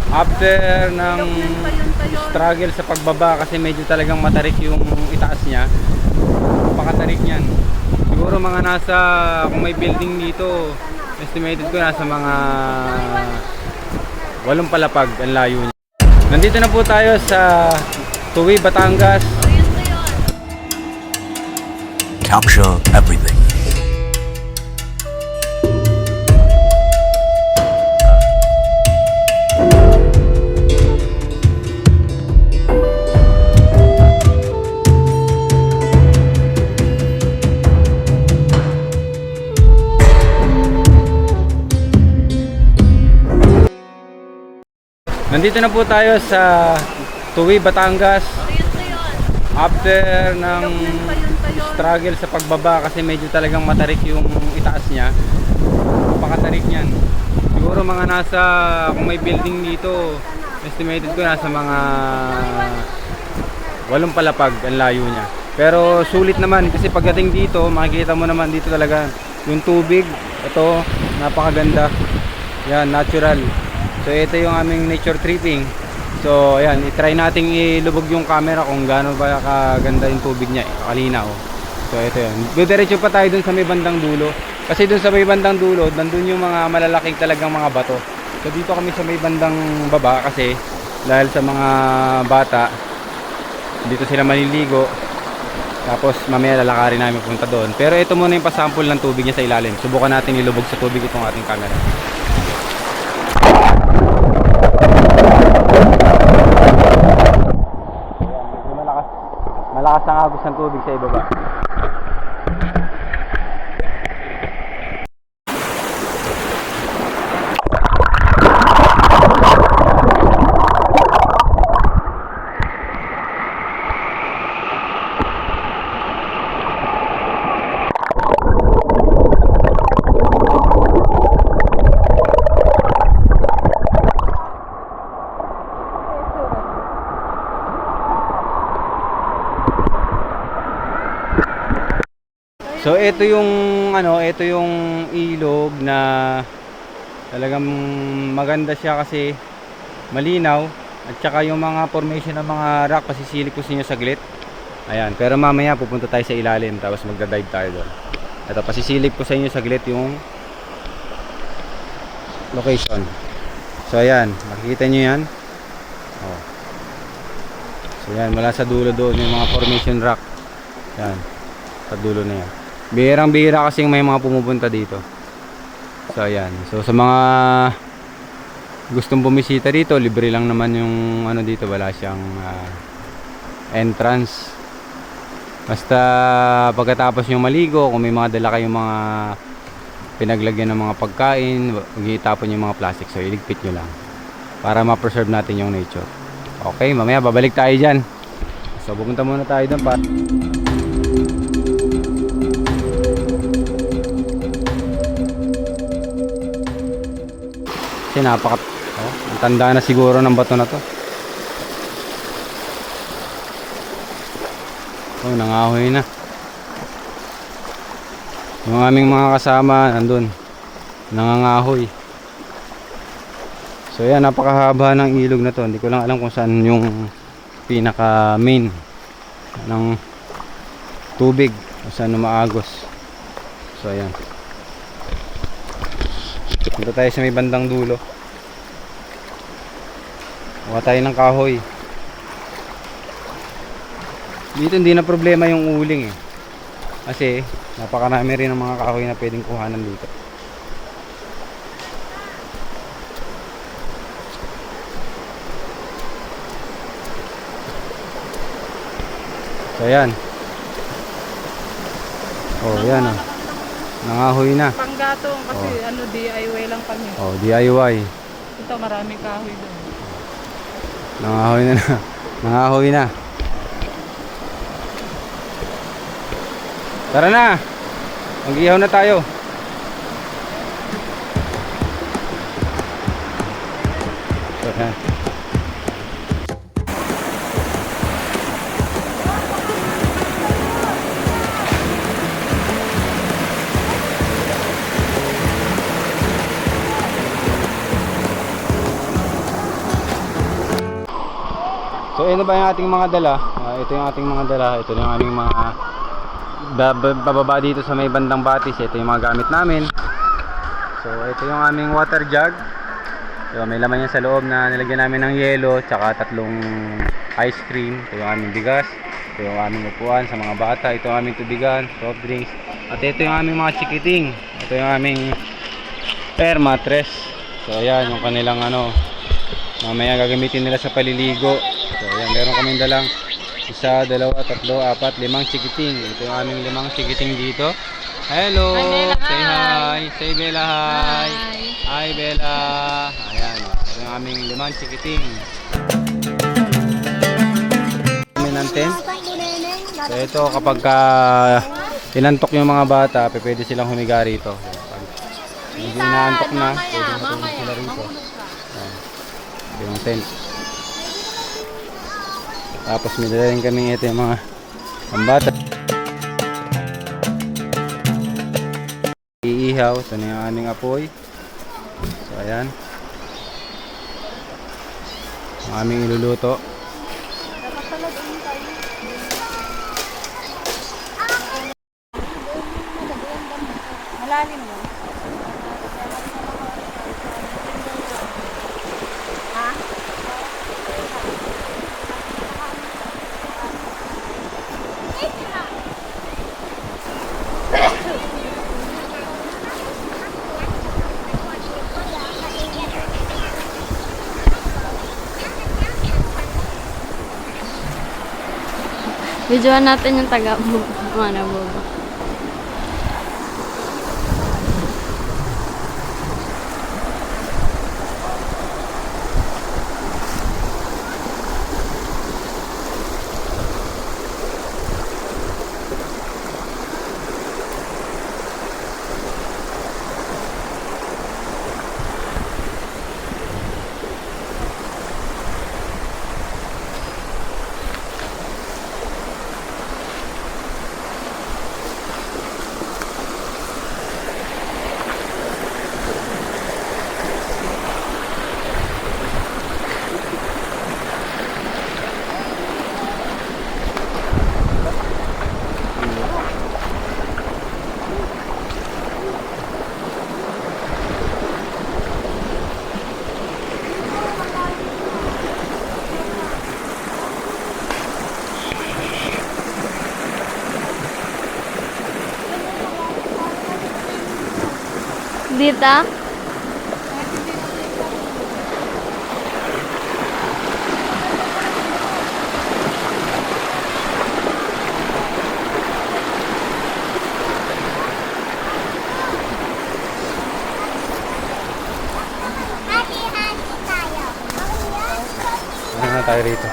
After ng struggle sa pagbaba kasi medyo talagang matarik yung itaas niya. Napakatarik niyan. Siguro mga nasa, kung may building dito, estimated ko nasa mga 8 palapag ang layo niya. Nandito na po tayo sa Tuwi, Batangas. Capture everything. Nandito na po tayo sa Tuwi, Batangas. After ng struggle sa pagbaba kasi medyo talagang matarik yung itaas niya. Napakatarik niyan. Siguro mga nasa, kung may building dito, estimated ko nasa mga 8 palapag ang layo niya. Pero sulit naman kasi pagdating dito, makikita mo naman dito talaga yung tubig. Ito, napakaganda. Yan, natural. So ito yung aming nature tripping. So ayan, i-try nating ilubog yung camera kung gaano ba kaganda yung tubig niya, kakalinaw. So ito yan. Diretso pa tayo dun sa may bandang dulo. Kasi dun sa may bandang dulo, nandun yung mga malalaking talagang mga bato. So dito kami sa may bandang baba kasi dahil sa mga bata, dito sila maliligo. Tapos mamaya lalakarin namin punta doon. Pero ito muna yung pasample ng tubig niya sa ilalim. Subukan natin ilubog sa tubig itong ating camera. Malakas ang agos ng tubig sa ibaba. So ito yung ito yung ilog na talagang maganda siya kasi malinaw at saka yung mga formation ng mga rock pasisilip ko sa inyo saglit. Ayan, pero mamaya pupunta tayo sa ilalim tapos magda-dive tayo doon. Ito pasisilip ko sa inyo saglit yung location. So ayan, makikita niyo 'yan. Oh. So ayan, mula sa dulo doon yung mga formation rock. Ayan, sa dulo na 'yan. Bihirang-bihira kasi may mga pumupunta dito. So ayan. So sa mga gustong bumisita dito, libre lang naman yung dito, wala siyang entrance. Basta pagkatapos yung maligo, kung may mga dala kayong mga pinaglagyan ng mga pagkain, huwag itapon yung mga plastic. So iligpit nyo lang para ma-preserve natin yung nature. Okay, mamaya babalik tayo dyan. So pupunta muna tayo doon para kasi ang tanda na siguro ng bato na to. Oh, nangahoy na. Yung aming mga kasama nandun, nangangahoy. So yan, napakahaba ng ilog na to. Hindi ko lang alam kung saan yung pinaka main ng tubig, kung saan umaagos. So ayan, punta tayo sa may bandang dulo. Kuha tayo ng kahoy. Dito hindi na problema yung uling kasi napakarami rin ng mga kahoy na pwedeng kuhanan dito. So ayan. Oh yan oh. Nangahoy na. Panggatong kasi DIY lang kami. Oh, DIY. Ito maraming kahoy doon. Nangahoy na. Nangahoy na. Tara na. Mag-ihaw na tayo. So, yan. So ano ba yung ating mga dala? Ito yung ating mga dala. Ito yung aming mga bababa dito sa may bandang batis. Ito yung mga gamit namin. So ito yung aming water jug. So, may laman yan sa loob na nilagyan namin ng yelo tsaka 3 ice cream. Ito yung aming bigas. Ito yung aming upuan sa mga bata. Ito yung aming tubigan, soft drinks. At ito yung aming mga chikiting. Ito yung aming air mattress. So ayan yung kanilang ano, mamaya gagamitin nila sa paliligo. So ayan, meron kaming dalang 1, 2, 3, 4, 5 chikiting. Ito yung aming 5 chikiting dito. Hello! Hi, Bella, say hi! hi! Say Bella hi! Hi! Hi Bella! Ayan, ito yung aming 5 chikiting. Kami ng tent. So ito kapag inantok yung mga bata, pwede silang humiga rito. Pag hindi inaantok na, pwede matulog sila rito. Ayan. Ito yung tent. Tapos may dala rin kami ito yung mga pambata. Iihaw, ito na yung aming apoy. So ayan. Ang aming iluluto. Malalim mo. Videoan natin yung taga-mana boba. Dita? Ano na tayo rito?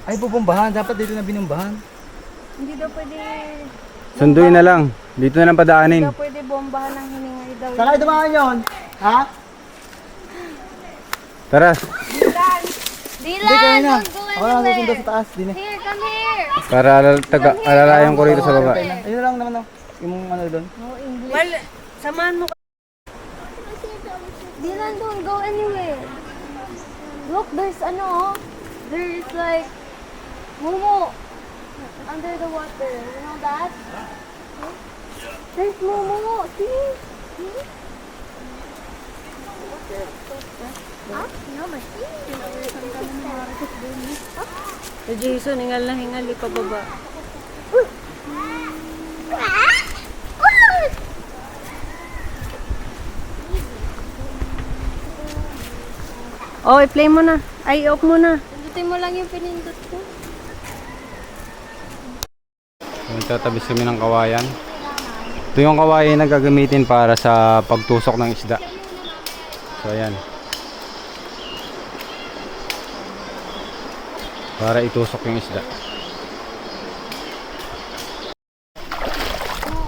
Ay, bubombahan. Dapat dito na binumbahan. Hindi daw pwede, Sunduin na lang. Dito na lang padaanin. pwede bombahan ng hiningay daw. Saan kayo dumaan yun? Ha? Tara. Dylan! Hindi kayo na. Don't go Ako lang susundo anywhere! sa taas. Din eh. Here, come here! Para alalayan ko rito sa baba. Ayun lang naman oh. Yung ano doon. No English. Samahan mo. Dylan, don't go anywhere. Look, there's ano, there's like, Momo, under the water. You know that? There's Momo. See? Si Jason, hingal na hingal, ipababa. Oh, i-play mo na. Ay, off mo na. Pindutin mo lang yung pinindot ko. Tatabis kami ng kawayan. Ito yung kawayan na gagamitin para sa pagtusok ng isda. So ayan. Para itusok yung isda.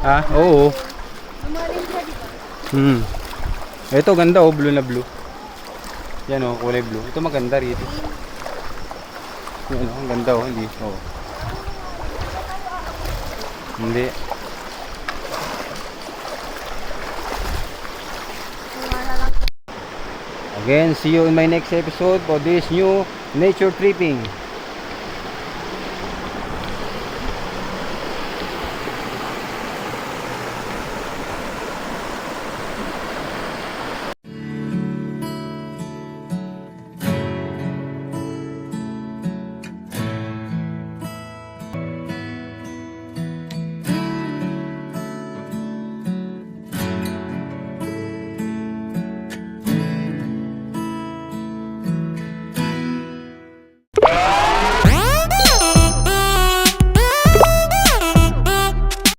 Ah, oo. Ito ganda oh, blue na blue. Yan oh, kulay blue. Ito maganda rito. Yan oh, ang ganda oh, hindi. Oh. Hindi. Again, see you in my next episode for this new nature tripping.